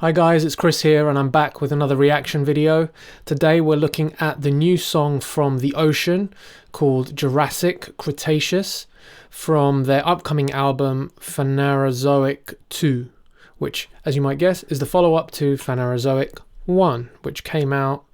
Hi guys, it's Chris here and I'm back with another reaction video. Today we're looking at the new song from The Ocean called Jurassic, Cretaceous from their upcoming album Phanerozoic 2, which, as you might guess, is the follow-up to Phanerozoic 1, which came out...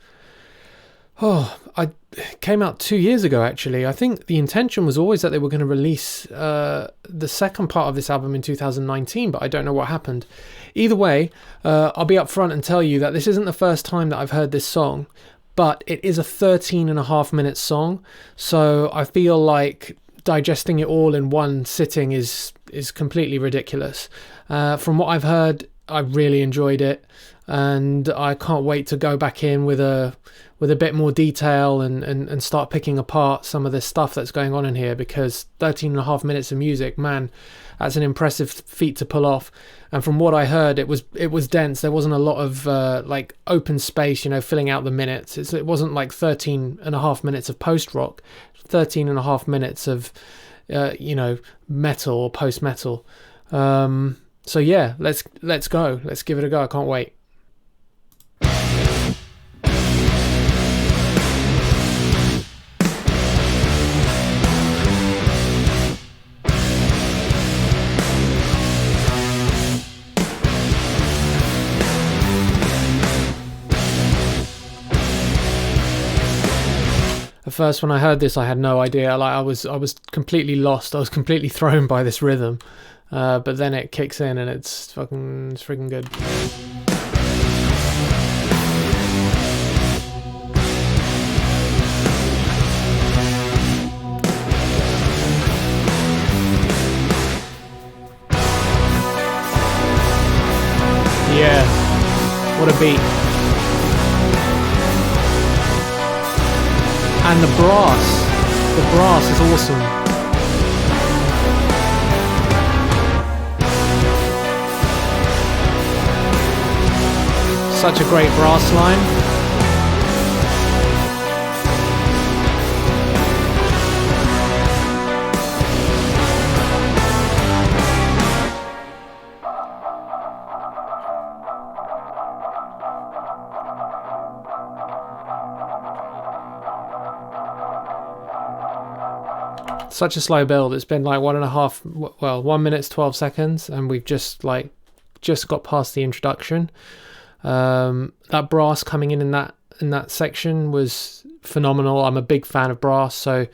came out 2 years ago actually. I think the intention was always that they were going to release the second part of this album in 2019, but I don't know what happened. Either way, I'll be upfront and tell you that this isn't the first time that I've heard this song, but it is a 13.5-minute song, so I feel like digesting it all in one sitting is completely ridiculous. From what I've heard, I really enjoyed it, and I can't wait to go back in with a bit more detail and start picking apart some of the stuff that's going on in here, because 13.5 minutes of music, man, that's an impressive feat to pull off. And from what I heard, it was dense. There wasn't a lot of like open space, you know, filling out the minutes. It wasn't like 13.5 minutes of post rock, 13.5 minutes of you know, metal or post metal. So yeah, let's go. Let's give it a go. I can't wait. At first, when I heard this, I had no idea. Like I was completely lost. I was completely thrown by this rhythm. But then it kicks in and it's freaking good. Yeah, what a beat. And the brass is awesome. Such a great brass line. Such a slow build. It's been like 1 minute 12 seconds, and we've just got past the introduction. That brass coming in that section was phenomenal. I'm a big fan of brass, so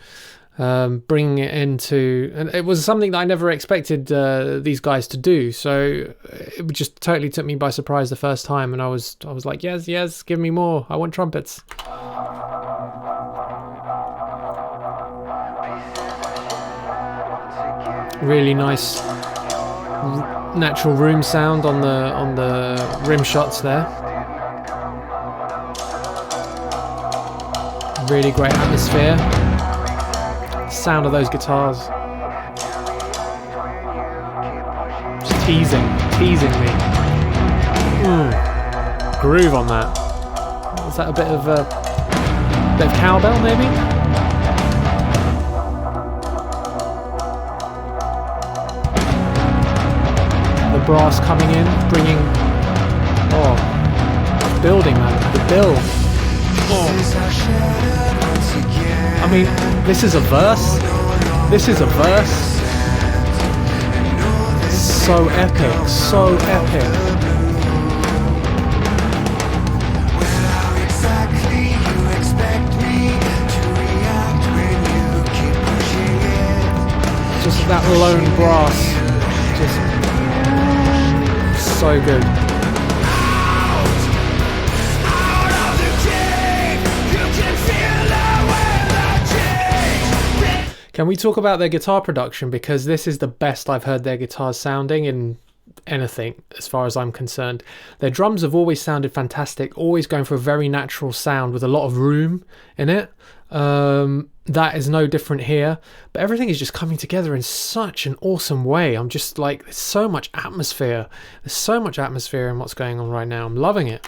bringing it into, and it was something that I never expected these guys to do. So it just totally took me by surprise the first time, and I was like, yes, give me more. I want trumpets. Really nice natural room sound on the rim shots there. Really great atmosphere. Sound of those guitars. Just teasing me. Groove on that. Is that a bit of cowbell maybe? Brass coming in, bringing, building, man, the build. I mean, this is a verse. So epic. Just that lone brass, so good. Can we talk about their guitar production? Because this is the best I've heard their guitars sounding in anything, as far as I'm concerned. Their drums have always sounded fantastic, always going for a very natural sound with a lot of room in it. That is no different here, but everything is just coming together in such an awesome way. I'm just like, there's so much atmosphere. There's so much atmosphere in what's going on right now. I'm loving it.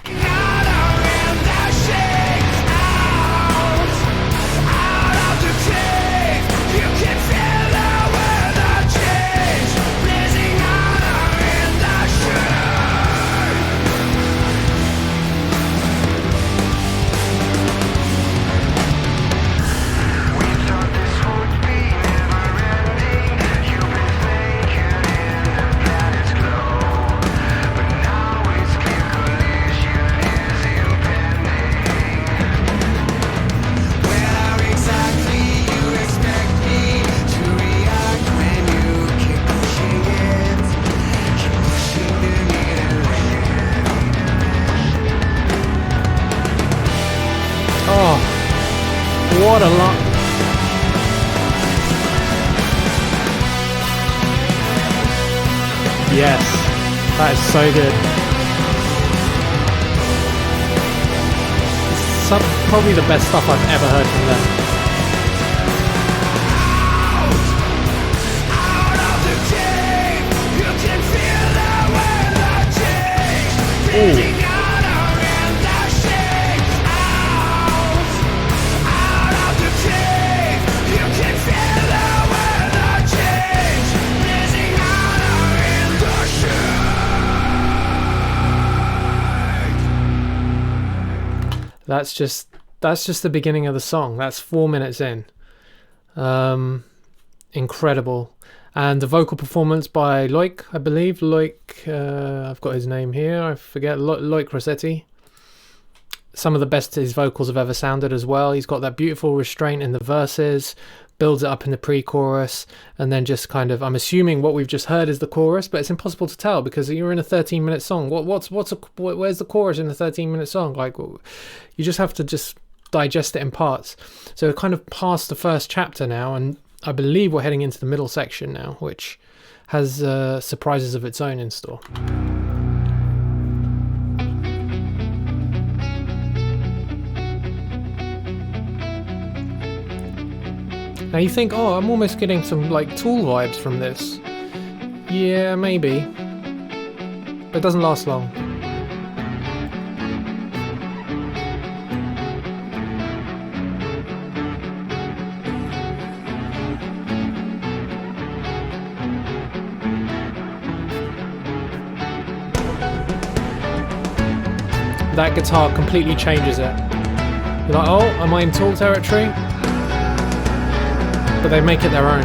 What a lot. Yes, that is so good. Probably the best stuff I've ever heard from them. Ooh. That's just the beginning of the song. That's 4 minutes in. Incredible. And the vocal performance by Loic, I believe. Loic, I've got his name here. I forget. Loic Rossetti. Some of the best his vocals have ever sounded as well. He's got that beautiful restraint in the verses, builds it up in the pre-chorus, and then just kind of, I'm assuming what we've just heard is the chorus, but it's impossible to tell because you're in a 13-minute song. Where's the chorus in a 13-minute song? Like, you just have to just digest it in parts. So kind of past the first chapter now, and I believe we're heading into the middle section now, which has surprises of its own in store. Now you think, oh, I'm almost getting some like Tool vibes from this. Yeah, maybe. But it doesn't last long. That guitar completely changes it. You're like, oh, am I in Tool territory? But they make it their own.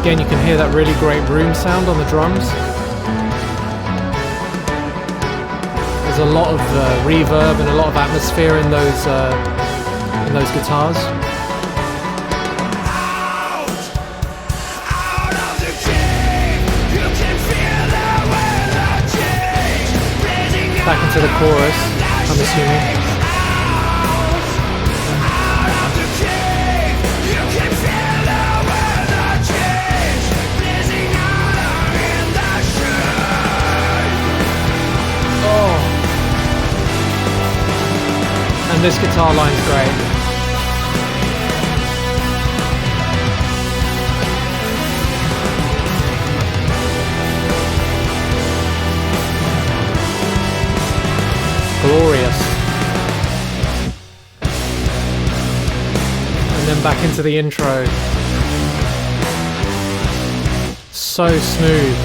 Again, you can hear that really great room sound on the drums. There's a lot of reverb and a lot of atmosphere in those guitars. Back into the chorus, I'm assuming. And this guitar line's great. Glorious. And then back into the intro. So smooth.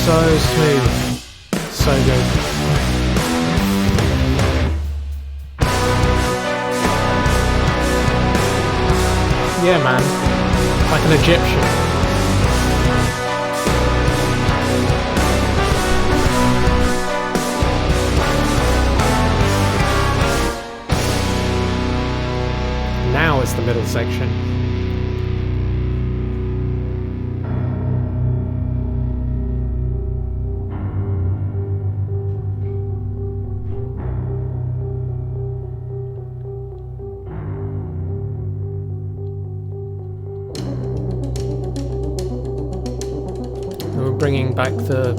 So smooth. So good. Yeah, man, like an Egyptian. Now it's the middle section. Bringing back the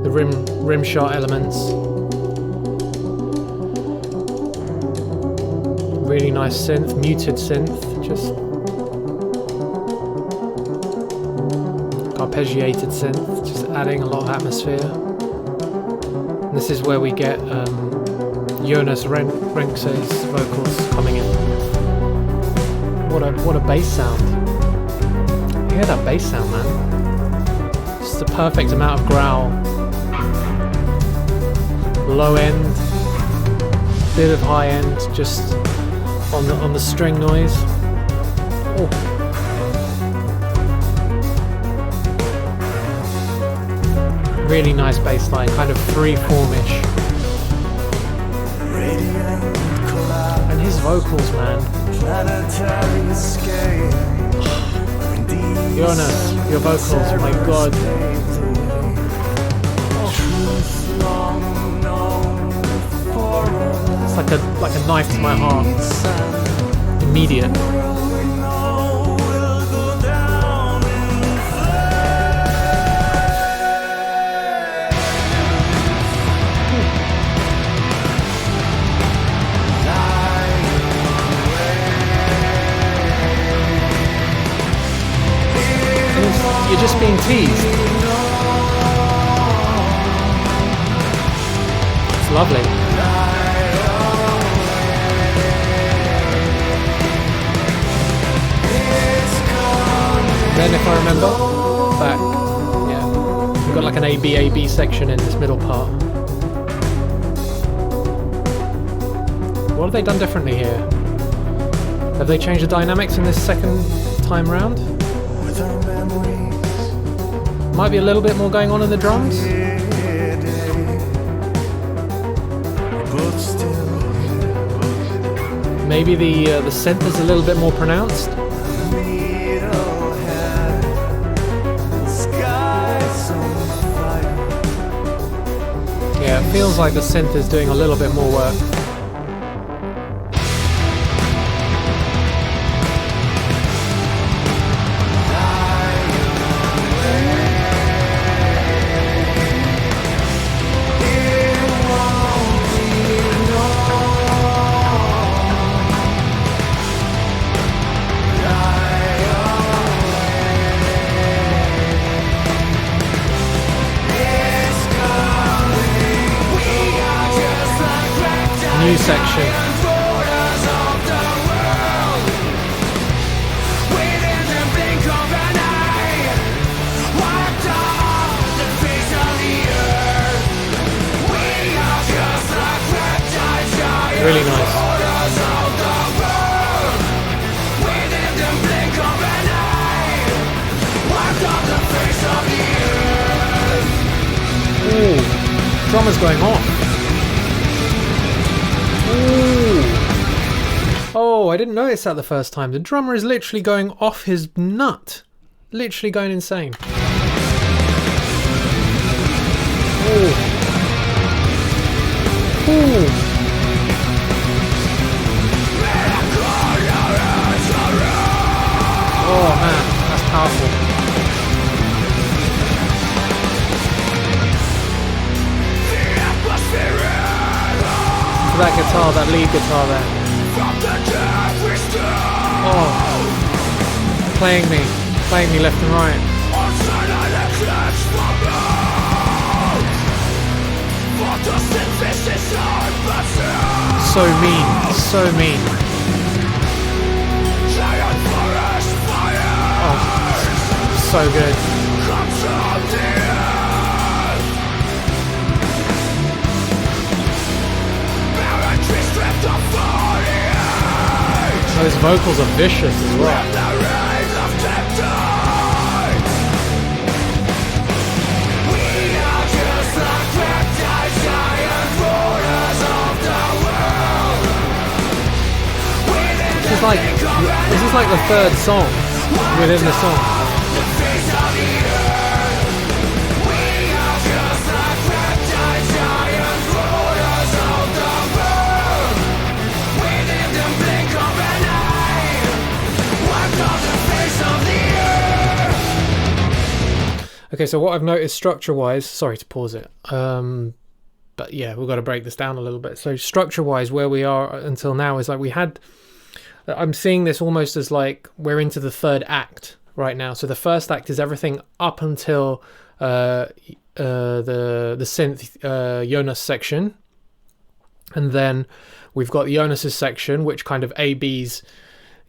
rim shot elements. Really nice synth, muted synth, just arpeggiated synth, just adding a lot of atmosphere. And this is where we get Jonas Renx's vocals coming in. What a bass sound! You hear that bass sound, man? The perfect amount of growl, low end, bit of high end, just on the string noise. Oh. Really nice bass line, kind of free-formish. And his vocals, man. Jonas, your vocals, my god. Oh. like a knife to my heart. Immediate. You're just being teased. It's lovely. Then, if I remember, back, yeah, we've got like an A-B section in this middle part. What have they done differently here? Have they changed the dynamics in this second time round? Might be a little bit more going on in the drums. Maybe the synth is a little bit more pronounced. Yeah, it feels like the synth is doing a little bit more work. New section. Really nice. Ooh, drummer's going off. Ooh. Oh, I didn't notice that the first time. The drummer is literally going off his nut. Literally going insane. Ooh. Ooh. Oh man, that's powerful. That guitar, that lead guitar there. Oh, playing me left and right. So mean, so mean. Oh, so good. Those vocals are vicious as well. This is like the third song within the song. Okay, so what I've noticed structure-wise, sorry to pause it, but yeah, we've got to break this down a little bit. So structure-wise, where we are until now is like I'm seeing this almost as like we're into the third act right now. So the first act is everything up until the synth Jonas section, and then we've got Jonas's section, which kind of A-B's.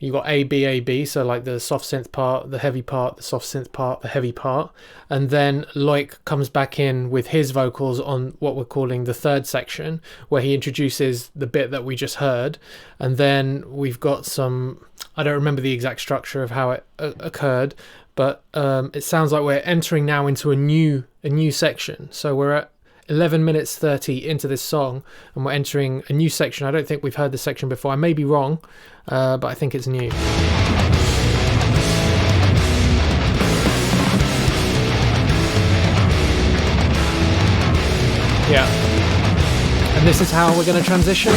You got A, B, so like the soft synth part, the heavy part, the soft synth part, the heavy part. And then Loic comes back in with his vocals on what we're calling the third section, where he introduces the bit that we just heard. And then we've got some, I don't remember the exact structure of how it occurred, but it sounds like we're entering now into a new section. So we're at 11 minutes 30 into this song, and we're entering a new section. I don't think we've heard this section before. I may be wrong, but I think it's new. Yeah. And this is how we're going to transition.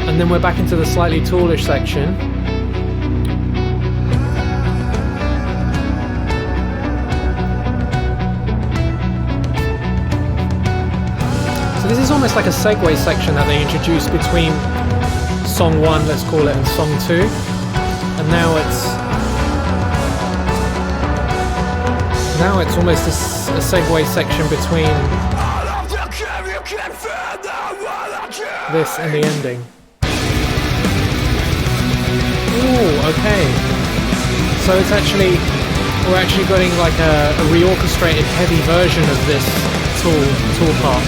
And then we're back into the slightly tallish section. So this is almost like a segue section that they introduced between song 1, let's call it, and song 2. And now it's almost a segue section between this and the ending. Ooh, okay. So it's we're actually getting like a reorchestrated heavy version of this tool part.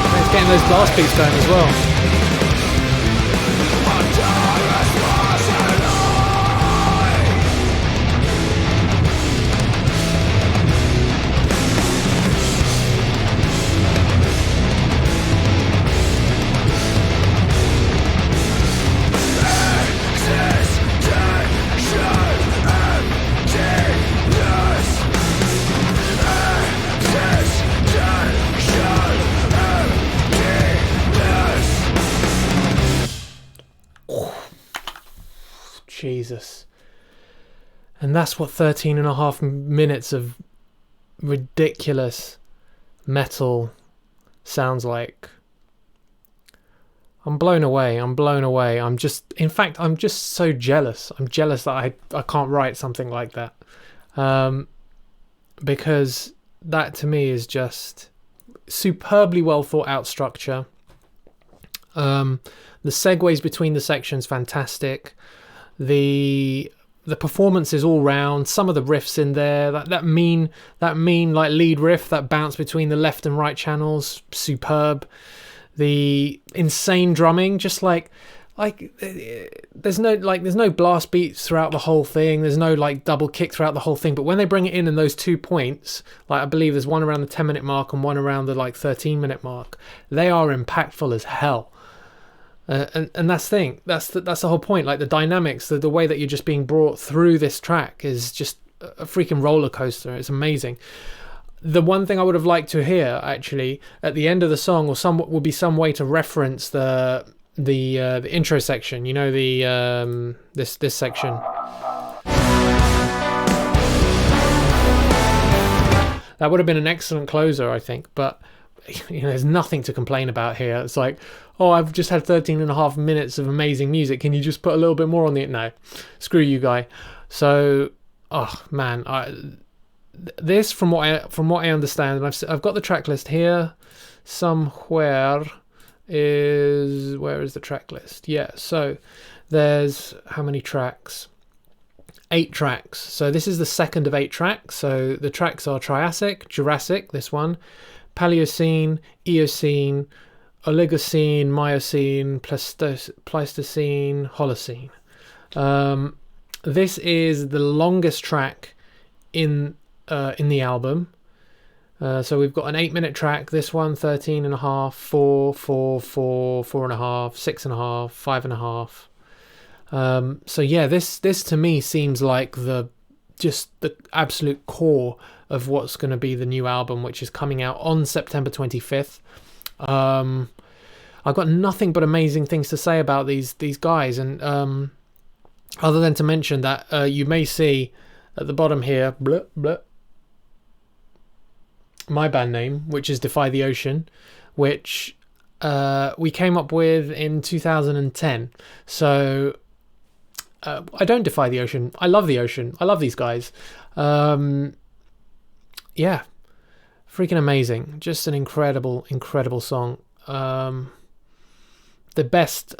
And it's getting those blast beats going as well. Jesus. And that's what 13.5 minutes of ridiculous metal sounds like. I'm blown away. I'm just so jealous. I'm jealous that I can't write something like that. Because that to me is just superbly well thought out structure. The segues between the sections, fantastic. The performances all round, some of the riffs in there, that mean like lead riff that bounce between the left and right channels, superb. The insane drumming, just like there's no blast beats throughout the whole thing, there's no like double kick throughout the whole thing, but when they bring it in those 2 points, like I believe there's one around the 10-minute mark and one around the like 13-minute mark, they are impactful as hell. And that's the thing. That's the whole point. Like the dynamics, the way that you're just being brought through this track is just a freaking roller coaster. It's amazing. The one thing I would have liked to hear actually at the end of the song, or would be some way to reference the intro section. You know, the this section. That would have been an excellent closer, I think. But you know, there's nothing to complain about here. It's like, oh, I've just had 13.5 minutes of amazing music. Can you just put a little bit more on the... No, screw you, guy. So, oh man, this from what I understand, and I've got the track list here somewhere. Where is the track list? Yeah, so there's how many tracks? 8 tracks. So this is the second of 8 tracks. So the tracks are Triassic, Jurassic, this one, Paleocene, Eocene, Oligocene, Miocene, Pleistocene, Holocene. This is the longest track in the album. So we've got an 8-minute track. This one, 13.5, 4, 4, 4, 4.5, 6.5, 5.5. So yeah, this to me seems like the absolute core of what's going to be the new album, which is coming out on September 25th. I've got nothing but amazing things to say about these guys, and other than to mention that you may see at the bottom here, blah, blah, my band name, which is Defy the Ocean, which we came up with in 2010. So I don't defy the ocean. I love the ocean. I love these guys. Yeah, freaking amazing. Just an incredible song. The best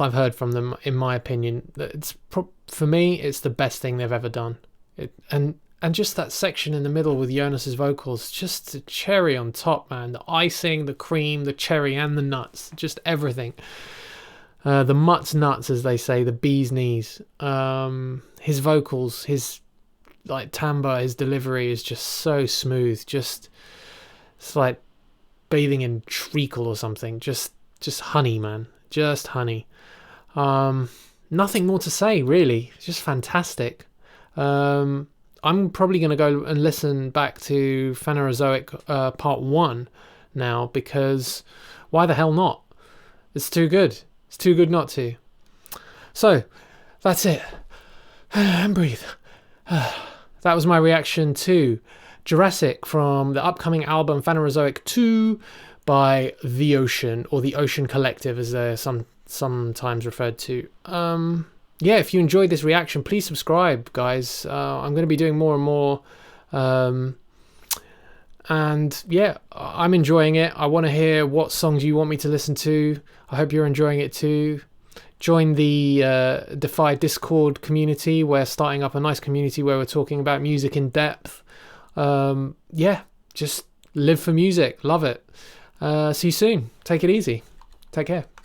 I've heard from them, in my opinion. For me, it's the best thing they've ever done. And just that section in the middle with Jonas's vocals, just the cherry on top, man. The icing, the cream, the cherry, and the nuts, just everything. the mutt's nuts, as they say, the bee's knees. His vocals, his like timbre, his delivery is just so smooth. Just it's like bathing in treacle or something. Just honey, man. Just honey. Nothing more to say, really. It's just fantastic. I'm probably going to go and listen back to Phanerozoic Part 1 now, because why the hell not? It's too good. It's too good not to. So, that's it. And breathe. That was my reaction to Jurassic from the upcoming album Phanerozoic 2 by The Ocean, or The Ocean Collective as they're sometimes referred to. Yeah, if you enjoyed this reaction, please subscribe, guys. I'm going to be doing more and more. And yeah, I'm enjoying it. I want to hear what songs you want me to listen to. I hope you're enjoying it too. Join the DEFY Discord community. We're starting up a nice community where we're talking about music in depth. Yeah, just live for music. Love it. See you soon. Take it easy. Take care.